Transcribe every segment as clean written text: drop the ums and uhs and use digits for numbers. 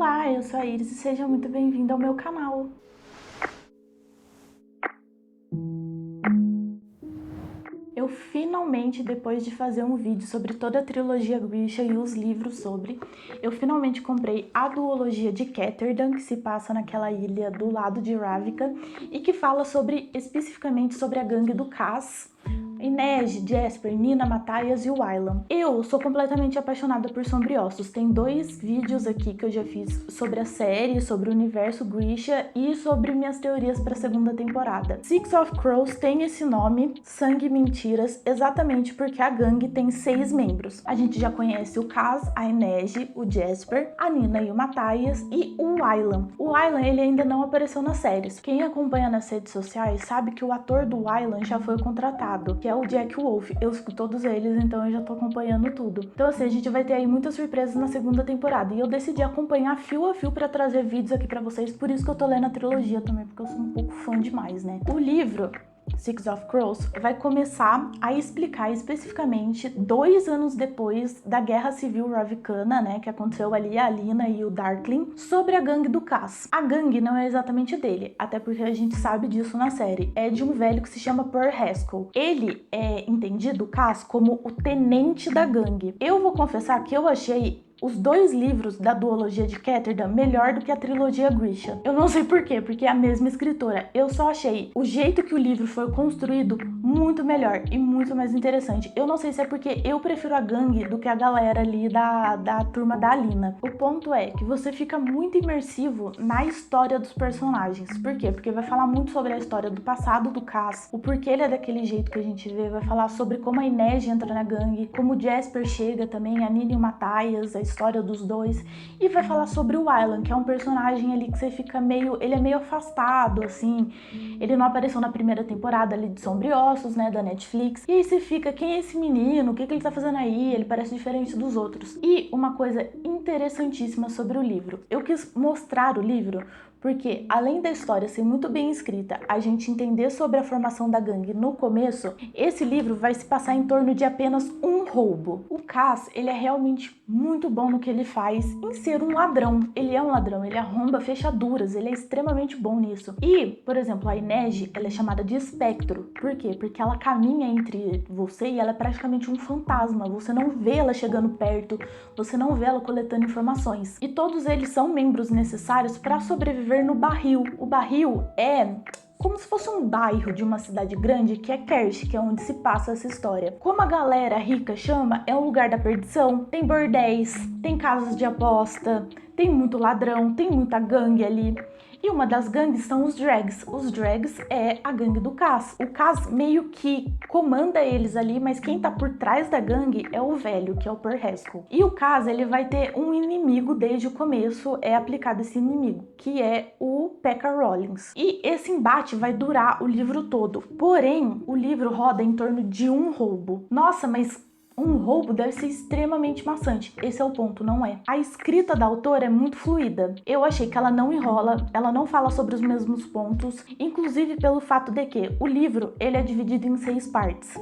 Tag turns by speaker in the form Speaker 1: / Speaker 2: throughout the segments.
Speaker 1: Olá, eu sou a Iris e seja muito bem-vindo ao meu canal. Eu finalmente, depois de fazer um vídeo sobre toda a trilogia Grisha e os livros sobre, eu finalmente comprei a duologia de Ketterdam, que se passa naquela ilha do lado de Ravnica e que fala especificamente sobre a gangue do Cass, Inej, Jesper, Nina, Matthias e o Wylan. Eu sou completamente apaixonada por Sombriossos. Tem 2 vídeos aqui que eu já fiz sobre a série, sobre o universo Grisha e sobre minhas teorias para a segunda temporada. Six of Crows tem esse nome, Sangue e Mentiras, exatamente porque a gangue tem 6 membros. A gente já conhece o Cass, a Inej, o Jesper, a Nina e o Matthias e o Wylan. O Wylan, ele ainda não apareceu nas séries. Quem acompanha nas redes sociais sabe que o ator do Wylan já foi contratado, que é o Jack Wolf. Eu escuto todos eles, então eu já tô acompanhando tudo. Então assim, a gente vai ter aí muitas surpresas na segunda temporada. E eu decidi acompanhar fio a fio pra trazer vídeos aqui pra vocês. Por isso que eu tô lendo a trilogia também, porque eu sou um pouco fã demais, né? O livro Six of Crows vai começar a explicar especificamente 2 anos depois da Guerra Civil Ravicana, né, que aconteceu ali a Alina e o Darkling, sobre a gangue do Cass. A gangue não é exatamente dele, até porque a gente sabe disso na série. É de um velho que se chama Per Haskell. Ele é entendido, o Cass, como o tenente da gangue. Eu vou confessar que eu achei os 2 livros da duologia de Ketterdam melhor do que a trilogia Grisha. Eu não sei por quê, porque é a mesma escritora. Eu só achei o jeito que o livro foi construído muito melhor e muito mais interessante. Eu não sei se é porque eu prefiro a gangue do que a galera ali da turma da Alina. O ponto é que você fica muito imersivo na história dos personagens. Por quê? Porque vai falar muito sobre a história do passado do Cass, o porquê ele é daquele jeito que a gente vê, vai falar sobre como a Inej entra na gangue, como o Jesper chega também, a Nina e o Matthias, a história dos 2, e vai falar sobre o Wylan, que é um personagem ali que você fica ele é meio afastado, assim, ele não apareceu na primeira temporada ali de Sombriossos, né, da Netflix, e aí você fica, quem é esse menino, o que ele tá fazendo aí, ele parece diferente dos outros. E uma coisa interessantíssima sobre o livro, eu quis mostrar o livro porque, além da história ser muito bem escrita, a gente entender sobre a formação da gangue no começo, esse livro vai se passar em torno de apenas um roubo. O Cass, ele é realmente muito bom no que ele faz em ser um ladrão. Ele é um ladrão, ele arromba fechaduras, ele é extremamente bom nisso. E, por exemplo, a Inej, ela é chamada de espectro. Por quê? Porque ela caminha entre você e ela é praticamente um fantasma. Você não vê ela chegando perto, você não vê ela coletando informações. E todos eles são membros necessários para sobreviver no barril. O barril é como se fosse um bairro de uma cidade grande, que é Kersh, que é onde se passa essa história. Como a galera rica chama, é um lugar da perdição. Tem bordéis, tem casas de aposta, tem muito ladrão, tem muita gangue ali. E uma das gangues são os Drags. Os Drags é a gangue do Cass. O Cass meio que comanda eles ali, mas quem tá por trás da gangue é o velho, que é o Per Haskell. E o Cass, ele vai ter um inimigo desde o começo, é aplicado esse inimigo, que é o Pekka Rollins. E esse embate vai durar o livro todo. Porém, o livro roda em torno de um roubo. Nossa, mas um roubo deve ser extremamente maçante. Esse é o ponto, não é? A escrita da autora é muito fluida. Eu achei que ela não enrola, ela não fala sobre os mesmos pontos, inclusive pelo fato de que o livro, ele é dividido em 6 partes.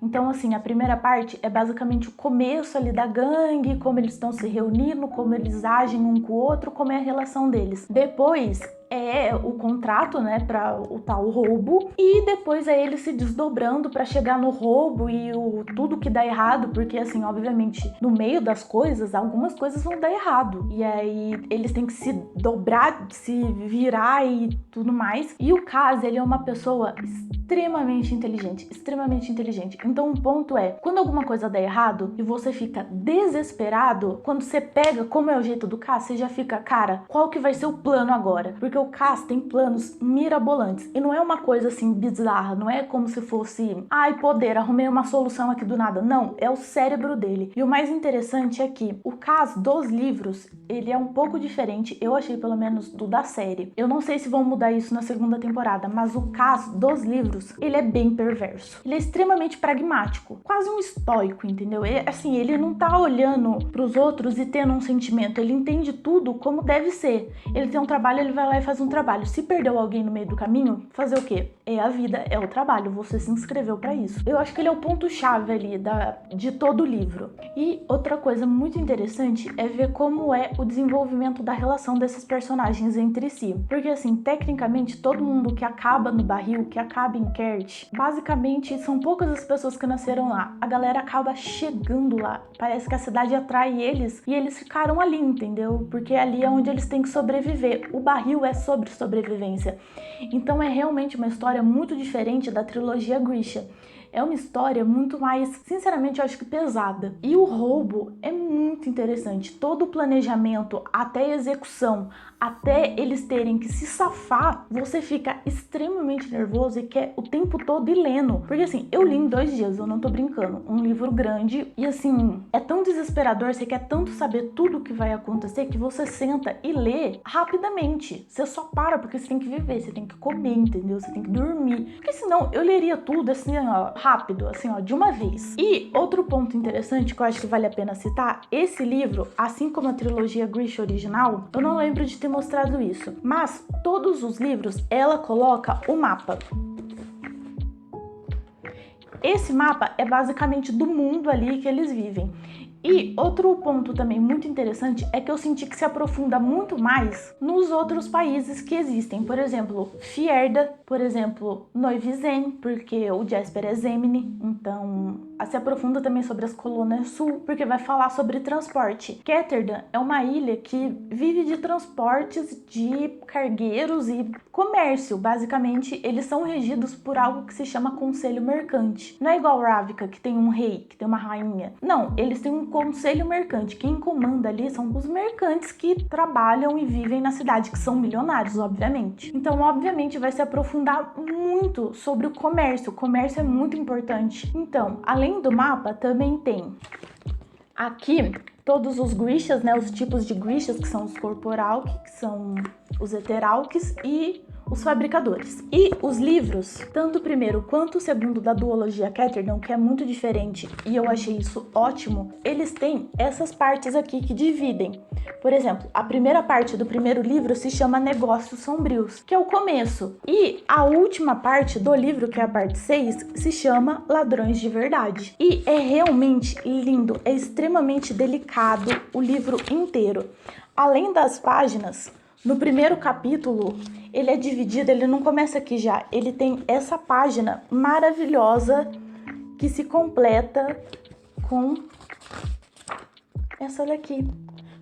Speaker 1: Então, assim, a primeira parte é basicamente o começo ali da gangue, como eles estão se reunindo, como eles agem um com o outro, como é a relação deles. Depois é o contrato, né, para o tal roubo, e depois é ele se desdobrando para chegar no roubo e tudo que dá errado, porque assim, obviamente, no meio das coisas, algumas coisas vão dar errado, e aí eles têm que se dobrar, se virar e tudo mais. E o Cass, ele é uma pessoa extremamente inteligente, extremamente inteligente. Então o ponto é, quando alguma coisa dá errado e você fica desesperado, quando você pega como é o jeito do Cass, você já fica, cara, qual que vai ser o plano agora? Porque o Cass tem planos mirabolantes e não é uma coisa assim bizarra, não é como se fosse, ai, poder, arrumei uma solução aqui do nada. Não, é o cérebro dele. E o mais interessante é que o Cass dos livros, ele é um pouco diferente, eu achei pelo menos do da série. Eu não sei se vão mudar isso na segunda temporada, mas o Cass dos livros, ele é bem perverso. Ele é extremamente pragmático, quase um estoico, entendeu? Assim, ele não tá olhando pros outros e tendo um sentimento, ele entende tudo como deve ser. Ele tem um trabalho, ele vai lá e faz faz um trabalho. Se perdeu alguém no meio do caminho, fazer o quê? É a vida, é o trabalho, você se inscreveu pra isso. Eu acho que ele é o ponto-chave ali de todo o livro. E outra coisa muito interessante é ver como é o desenvolvimento da relação desses personagens entre si. Porque assim, tecnicamente, todo mundo que acaba no barril, que acaba em Kert, basicamente são poucas as pessoas que nasceram lá. A galera acaba chegando lá. Parece que a cidade atrai eles e eles ficaram ali, entendeu? Porque ali é onde eles têm que sobreviver. O barril é sobre sobrevivência. Então é realmente uma história muito diferente da trilogia Grisha. É uma história muito mais, sinceramente, eu acho que pesada. E o roubo é muito interessante. Todo o planejamento, até a execução, até eles terem que se safar, você fica extremamente nervoso e quer o tempo todo ir lendo. Porque assim, eu li em 2 dias, eu não tô brincando. Um livro grande e assim, é tão desesperador, você quer tanto saber tudo o que vai acontecer que você senta e lê rapidamente. Você só para porque você tem que viver, você tem que comer, entendeu? Você tem que dormir. Porque senão eu leria tudo assim, ó, rápido, assim, ó, de uma vez. E outro ponto interessante que eu acho que vale a pena citar, esse livro, assim como a trilogia Grisha original, eu não lembro de ter mostrado isso, mas todos os livros ela coloca o mapa. Esse mapa é basicamente do mundo ali que eles vivem. E outro ponto também muito interessante é que eu senti que se aprofunda muito mais nos outros países que existem. Por exemplo, Fjerda, por exemplo, Noivizen, porque o Jesper é Zemini, então se aprofunda também sobre as colônias sul, porque vai falar sobre transporte. Ketterdam é uma ilha que vive de transportes de cargueiros e comércio. Basicamente, eles são regidos por algo que se chama Conselho Mercante. Não é igual Ravnica, que tem um rei, que tem uma rainha. Não, eles têm um conselho mercante. Quem comanda ali são os mercantes que trabalham e vivem na cidade, que são milionários, obviamente. Então, obviamente, vai se aprofundar muito sobre o comércio. O comércio é muito importante. Então, além do mapa, também tem aqui todos os Grishas, né? Os tipos de Grishas, que são os Corporalk, que são os Eteralks e os fabricadores. E os livros, tanto o primeiro quanto o segundo da duologia Ketterdam, que é muito diferente, e eu achei isso ótimo, eles têm essas partes aqui que dividem. Por exemplo, a primeira parte do primeiro livro se chama Negócios Sombrios, que é o começo. E a última parte do livro, que é a parte 6, se chama Ladrões de Verdade. E é realmente lindo, é extremamente delicado o livro inteiro. Além das páginas, no primeiro capítulo, ele é dividido, ele não começa aqui já, ele tem essa página maravilhosa que se completa com essa daqui.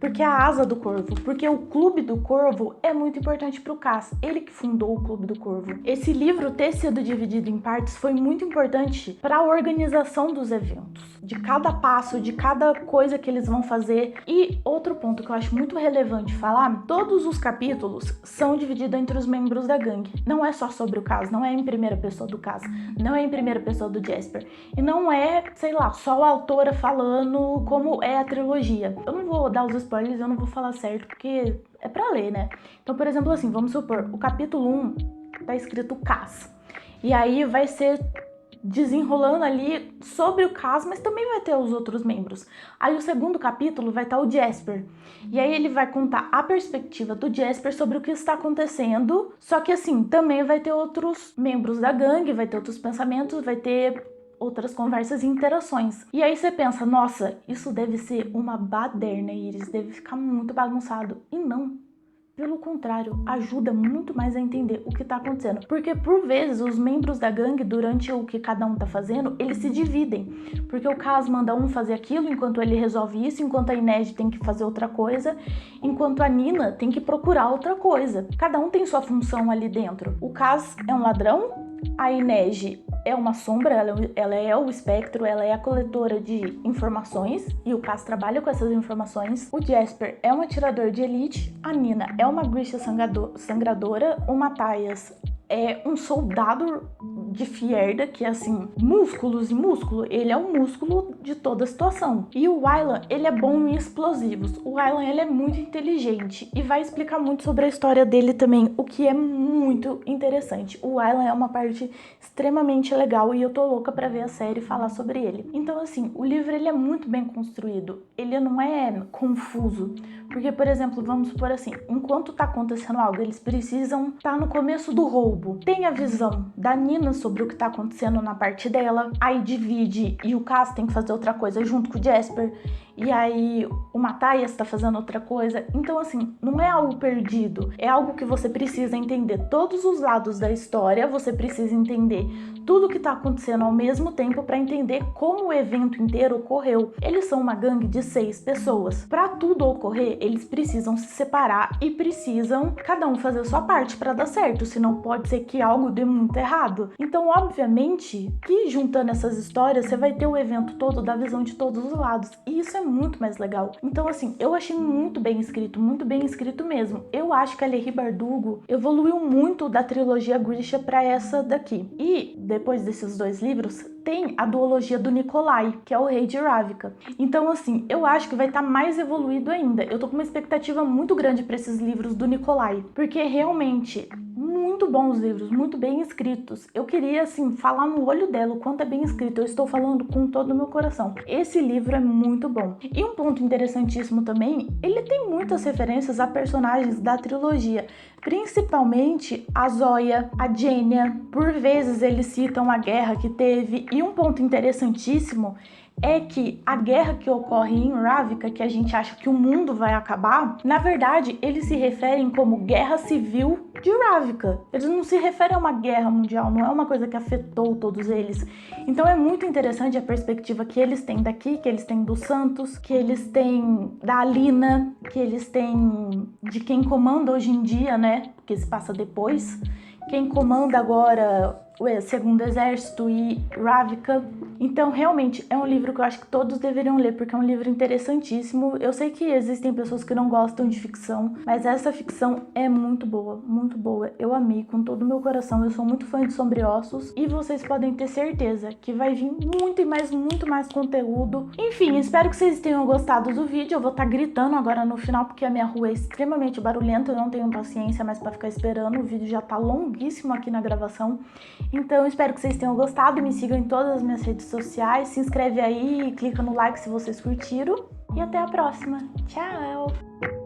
Speaker 1: Porque a asa do corvo, porque o Clube do Corvo é muito importante para o Cass, ele que fundou o Clube do Corvo. Esse livro ter sido dividido em partes foi muito importante para a organização dos eventos, de cada passo, de cada coisa que eles vão fazer. E outro ponto que eu acho muito relevante falar, todos os capítulos são divididos entre os membros da gangue. Não é só sobre o Cass, não é em primeira pessoa do Cass, não é em primeira pessoa do Jesper. E não é, sei lá, só a autora falando como é a trilogia. Eu não vou dar os spoilers, eu não vou falar certo, porque é pra ler, né? Então, por exemplo, assim, vamos supor, o capítulo 1 tá escrito Cass. E aí vai ser desenrolando ali sobre o Cass, mas também vai ter os outros membros. Aí o segundo capítulo vai estar o Jesper. E aí ele vai contar a perspectiva do Jesper sobre o que está acontecendo. Só que assim, também vai ter outros membros da gangue, vai ter outros pensamentos, vai ter outras conversas e interações. E aí você pensa, nossa, isso deve ser uma baderna, Iris, deve ficar muito bagunçado. E não. Pelo contrário, ajuda muito mais a entender o que tá acontecendo. Porque, por vezes, os membros da gangue, durante o que cada um tá fazendo, eles se dividem. Porque o Cass manda um fazer aquilo, enquanto ele resolve isso, enquanto a Inês tem que fazer outra coisa, enquanto a Nina tem que procurar outra coisa. Cada um tem sua função ali dentro. O Cass é um ladrão, a Inês é uma sombra, ela é o espectro, ela é a coletora de informações e o Cass trabalha com essas informações. O Jesper é um atirador de elite, a Nina é uma Grisha sangradora, o Matthias é um soldado de Fierda, que é assim, músculos e músculo, ele é o músculo de toda a situação. E o Wylan, ele é bom em explosivos. O Wylan, ele é muito inteligente e vai explicar muito sobre a história dele também, o que é muito interessante. O Wylan é uma parte extremamente legal e eu tô louca pra ver a série e falar sobre ele. Então, assim, o livro, ele é muito bem construído. Ele não é confuso. Porque, por exemplo, vamos supor assim, enquanto tá acontecendo algo, eles precisam estar no começo do roubo. Tem a visão da Nina sobre o que tá acontecendo na parte dela, aí divide e o Cass tem que fazer outra coisa junto com o Jasper, e aí o Matthias tá fazendo outra coisa. Então, assim, não é algo perdido, é algo que você precisa entender todos os lados da história, você precisa entender tudo que tá acontecendo ao mesmo tempo para entender como o evento inteiro ocorreu. Eles são uma gangue de 6 pessoas. Para tudo ocorrer, eles precisam se separar e precisam cada um fazer a sua parte para dar certo, senão pode ser que algo dê muito errado. Então, obviamente, que juntando essas histórias, você vai ter o evento todo da visão de todos os lados, e isso é muito mais legal. Então, assim, eu achei muito bem escrito mesmo. Eu acho que a Leigh Bardugo evoluiu muito da trilogia Grisha para essa daqui. E depois desses 2 livros, tem a duologia do Nikolai, que é o rei de Ravnica. Então, assim, eu acho que vai estar mais evoluído ainda. Eu tô com uma expectativa muito grande para esses livros do Nikolai, porque realmente muito bons livros, muito bem escritos. Eu queria, assim, falar no olho dela o quanto é bem escrito. Eu estou falando com todo o meu coração. Esse livro é muito bom. E um ponto interessantíssimo também, ele tem muitas referências a personagens da trilogia, principalmente a Zoya, a Jenya. Por vezes eles citam a guerra que teve. E um ponto interessantíssimo é que a guerra que ocorre em Ravnica, que a gente acha que o mundo vai acabar, na verdade, eles se referem como Guerra Civil de Ravnica. Eles não se referem a uma guerra mundial, não é uma coisa que afetou todos eles. Então é muito interessante a perspectiva que eles têm daqui, que eles têm do Santos, que eles têm da Alina, que eles têm de quem comanda hoje em dia, né? Porque se passa depois. Quem comanda agora o Segundo Exército e Ravnica. Então, realmente, é um livro que eu acho que todos deveriam ler, porque é um livro interessantíssimo. Eu sei que existem pessoas que não gostam de ficção, mas essa ficção é muito boa, muito boa. Eu amei com todo o meu coração. Eu sou muito fã de Sombriossos e vocês podem ter certeza que vai vir muito mais conteúdo. Enfim, espero que vocês tenham gostado do vídeo. Eu vou estar gritando agora no final, porque a minha rua é extremamente barulhenta. Eu não tenho paciência mais para ficar esperando. O vídeo já tá longuíssimo aqui na gravação. Então, espero que vocês tenham gostado. Me sigam em todas as minhas redes sociais. Se inscreve aí e clica no like se vocês curtiram. E até a próxima. Tchau!